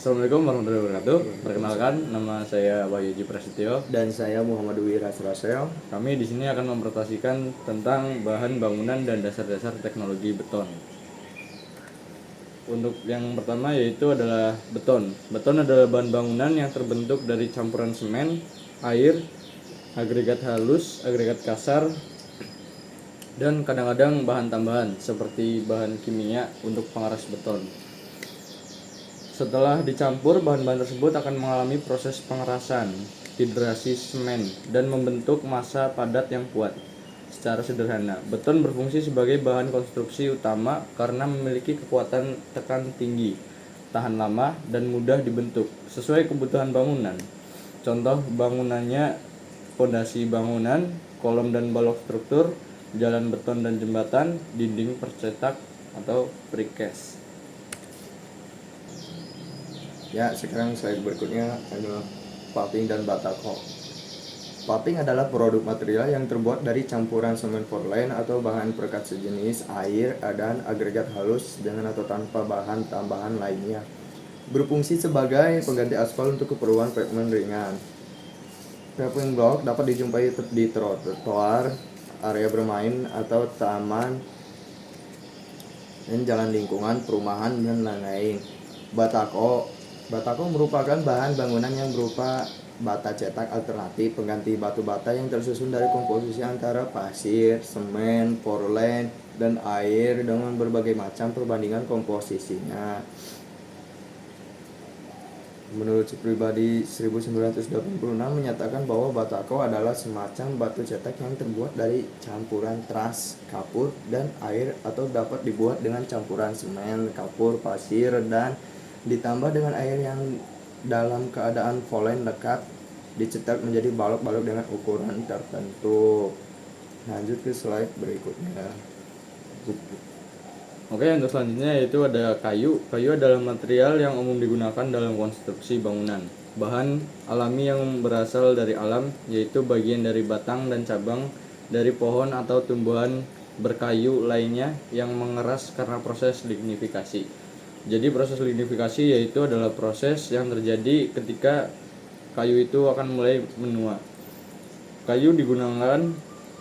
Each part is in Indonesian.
Assalamualaikum warahmatullahi wabarakatuh. Perkenalkan, nama saya Wahyu Ji Prasetyo. Dan saya Muhammad Wira Suraseo. Kami di sini akan mempresentasikan tentang bahan bangunan dan dasar-dasar teknologi beton. Untuk yang pertama yaitu adalah beton. Beton adalah bahan bangunan yang terbentuk dari campuran semen, air, agregat halus, agregat kasar, dan kadang-kadang bahan tambahan seperti bahan kimia untuk pengeras beton. Setelah dicampur, bahan-bahan tersebut akan mengalami proses pengerasan, hidrasi semen, dan membentuk massa padat yang kuat. Secara sederhana, beton berfungsi sebagai bahan konstruksi utama karena memiliki kekuatan tekan tinggi, tahan lama, dan mudah dibentuk sesuai kebutuhan bangunan. Contoh bangunannya fondasi bangunan, kolom dan balok struktur, jalan beton dan jembatan, dinding percetak atau precast. Ya, sekarang slide berikutnya adalah paving dan batako. Paving adalah produk material yang terbuat dari campuran semen portland atau bahan perekat sejenis, air, dan agregat halus dengan atau tanpa bahan tambahan lainnya. Berfungsi sebagai pengganti aspal untuk keperluan pavement ringan. Paving block dapat dijumpai di trotoar, area bermain atau taman, dan jalan lingkungan, perumahan, dan lain-lain. Batako merupakan bahan bangunan yang berupa bata cetak alternatif pengganti batu bata yang tersusun dari komposisi antara pasir, semen, portland, dan air dengan berbagai macam perbandingan komposisinya. Menurut pribadi 1986 menyatakan bahwa batako adalah semacam batu cetak yang terbuat dari campuran teras, kapur, dan air atau dapat dibuat dengan campuran semen, kapur, pasir, dan ditambah dengan air yang dalam keadaan volen lekat dicetak menjadi balok-balok dengan ukuran tertentu. Lanjut ke slide berikutnya. Oke, untuk selanjutnya yaitu ada kayu. Kayu adalah material yang umum digunakan dalam konstruksi bangunan. Bahan alami yang berasal dari alam, yaitu bagian dari batang dan cabang dari pohon atau tumbuhan berkayu lainnya yang mengeras karena proses lignifikasi. Jadi proses lignifikasi yaitu adalah proses yang terjadi ketika kayu itu akan mulai menua. Kayu digunakan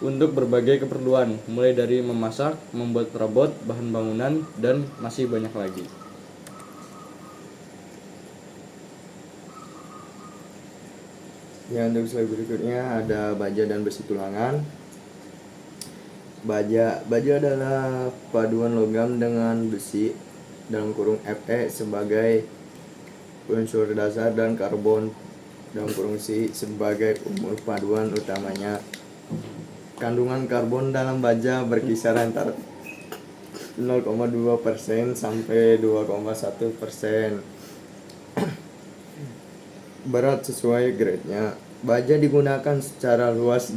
untuk berbagai keperluan, mulai dari memasak, membuat perabot, bahan bangunan, dan masih banyak lagi. Ya, untuk slide berikutnya ada baja dan besi tulangan. Baja adalah paduan logam dengan besi dalam kurung Fe sebagai unsur dasar dan karbon dalam kurung C sebagai paduan utamanya. Kandungan karbon dalam baja berkisar antara 0,2% sampai 2,1%. Berat sesuai grade-nya. Baja digunakan secara luas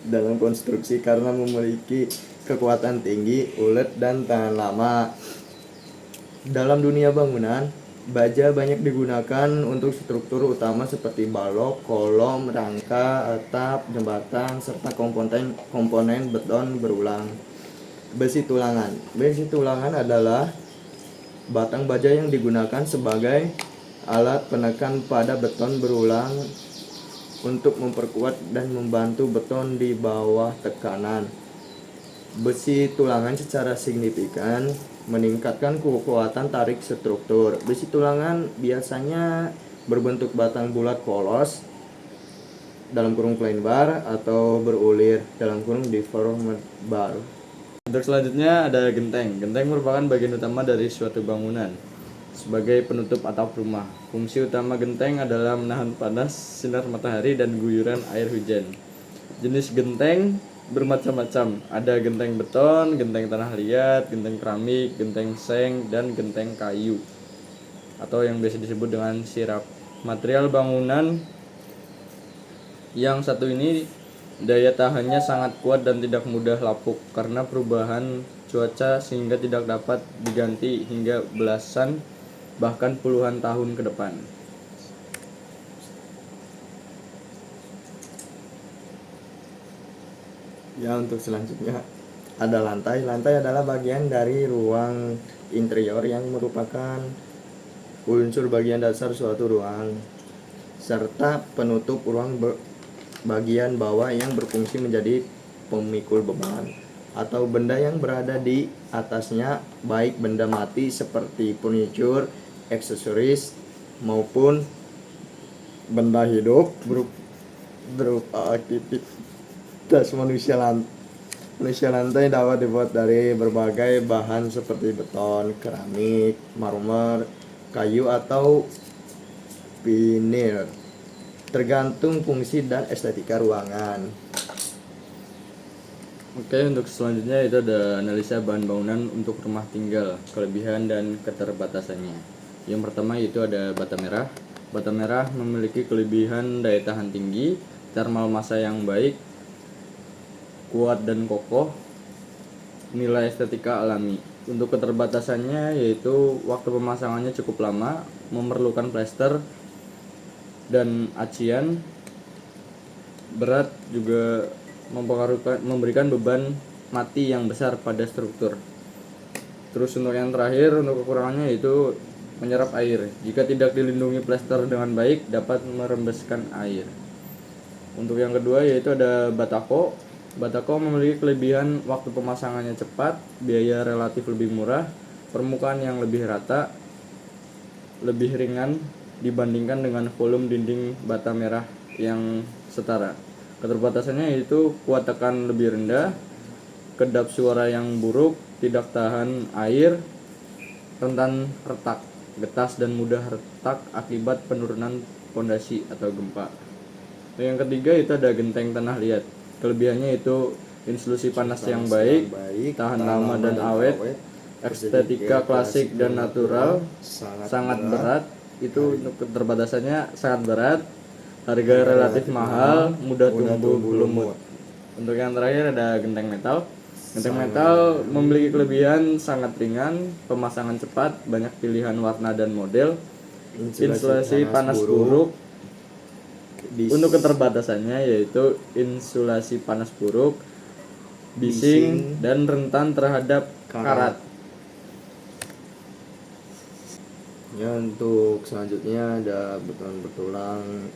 dalam konstruksi karena memiliki kekuatan tinggi, ulet, dan tahan lama. Dalam dunia bangunan, baja banyak digunakan untuk struktur utama seperti balok, kolom, rangka, atap, jembatan, serta komponen beton berulang. Besi tulangan adalah batang baja yang digunakan sebagai alat penekan pada beton berulang untuk memperkuat dan membantu beton di bawah tekanan. Besi tulangan secara signifikan meningkatkan kekuatan tarik struktur. Besi tulangan biasanya berbentuk batang bulat polos dalam kurung plain bar atau berulir dalam kurung deformed bar. Untuk selanjutnya ada genteng. Genteng merupakan bagian utama dari suatu bangunan sebagai penutup atap rumah. Fungsi utama genteng adalah menahan panas, sinar matahari, dan guyuran air hujan. Jenis genteng bermacam-macam. Ada genteng beton, genteng tanah liat, genteng keramik, genteng seng, dan genteng kayu atau yang biasa disebut dengan sirap. Material bangunan yang satu ini daya tahannya sangat kuat dan tidak mudah lapuk karena perubahan cuaca sehingga tidak dapat diganti hingga belasan bahkan puluhan tahun ke depan. Ya, untuk selanjutnya ada lantai. Lantai adalah bagian dari ruang interior yang merupakan unsur bagian dasar suatu ruang, serta penutup ruang bagian bawah yang berfungsi menjadi pemikul beban atau benda yang berada di atasnya, baik benda mati seperti furniture, aksesoris, maupun benda hidup berupa aktivitas manusia. Manusia lantai dapat dibuat dari berbagai bahan seperti beton, keramik, marmer, kayu, atau vinil, tergantung fungsi dan estetika ruangan. Oke, untuk selanjutnya itu ada analisa bahan bangunan untuk rumah tinggal, kelebihan dan keterbatasannya. Yang pertama itu ada bata merah. Bata merah memiliki kelebihan daya tahan tinggi, thermal massa yang baik, kuat dan kokoh, nilai estetika alami. Untuk keterbatasannya yaitu waktu pemasangannya cukup lama, memerlukan plester dan acian, berat juga memberikan beban mati yang besar pada struktur. Terus untuk yang terakhir, untuk kekurangannya yaitu menyerap air. Jika tidak dilindungi plester dengan baik, dapat merembeskan air. Untuk yang kedua yaitu ada batako. Batako memiliki kelebihan waktu pemasangannya cepat, biaya relatif lebih murah, permukaan yang lebih rata, lebih ringan dibandingkan dengan volume dinding bata merah yang setara. Keterbatasannya yaitu kuat tekan lebih rendah, kedap suara yang buruk, tidak tahan air, rentan retak, getas dan mudah retak akibat penurunan pondasi atau gempa. Yang ketiga itu ada genteng tanah liat. Kelebihannya itu insulasi panas yang baik, tahan lama dan awet, estetika klasik dan natural, sangat berat. Itu untuk keterbatasannya sangat berat, harga relatif mahal, mudah tumbuh lumut. Untuk yang terakhir ada genteng metal. Genteng metal memiliki kelebihan sangat ringan, pemasangan cepat, banyak pilihan warna dan model, insulasi panas buruk. Untuk keterbatasannya yaitu insulasi panas buruk, bising, dan rentan terhadap karat. Ya, untuk selanjutnya ada beton bertulang.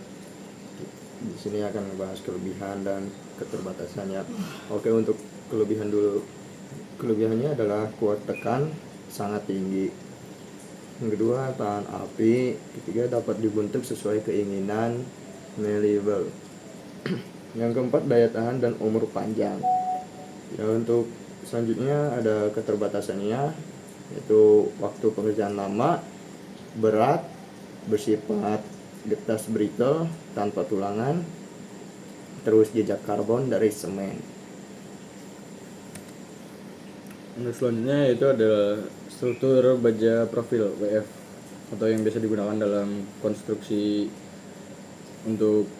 Di sini akan membahas kelebihan dan keterbatasannya. Oke, untuk kelebihan dulu. Kelebihannya adalah kuat tekan sangat tinggi. Yang kedua, tahan api. Ketiga, dapat dibentuk sesuai keinginan, malleable. Yang keempat, daya tahan dan umur panjang. Ya, untuk selanjutnya ada keterbatasannya, yaitu waktu pekerjaan lama, berat, bersifat getas brittle tanpa tulangan, terus jejak karbon dari semen. Untuk selanjutnya itu ada struktur baja profil WF atau yang biasa digunakan dalam konstruksi untuk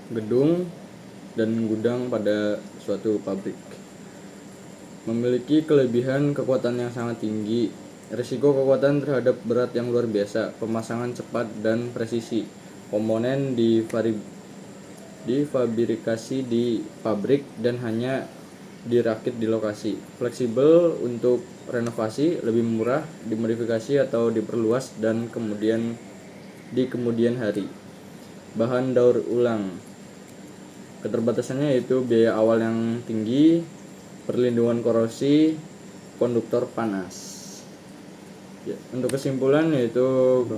gedung dan gudang pada suatu pabrik. Memiliki kelebihan kekuatan yang sangat tinggi, risiko kekuatan terhadap berat yang luar biasa, pemasangan cepat dan presisi. Komponen difabrikasi di pabrik dan hanya dirakit di lokasi. Fleksibel untuk renovasi, lebih murah dimodifikasi atau diperluas dan di kemudian hari. Bahan daur ulang. Keterbatasannya yaitu biaya awal yang tinggi, perlindungan korosi, konduktor panas. Ya, untuk kesimpulan yaitu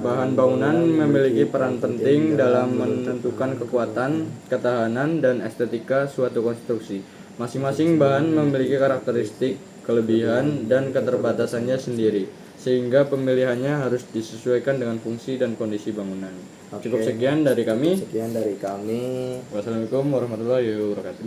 bahan bangunan memiliki peran penting dalam menentukan kekuatan, ketahanan, dan estetika suatu konstruksi. Masing-masing bahan memiliki karakteristik, kelebihan, dan keterbatasannya sendiri, sehingga pemilihannya harus disesuaikan dengan fungsi dan kondisi bangunan. Cukup sekian dari kami. Sekian dari kami. Wassalamualaikum warahmatullahi wabarakatuh.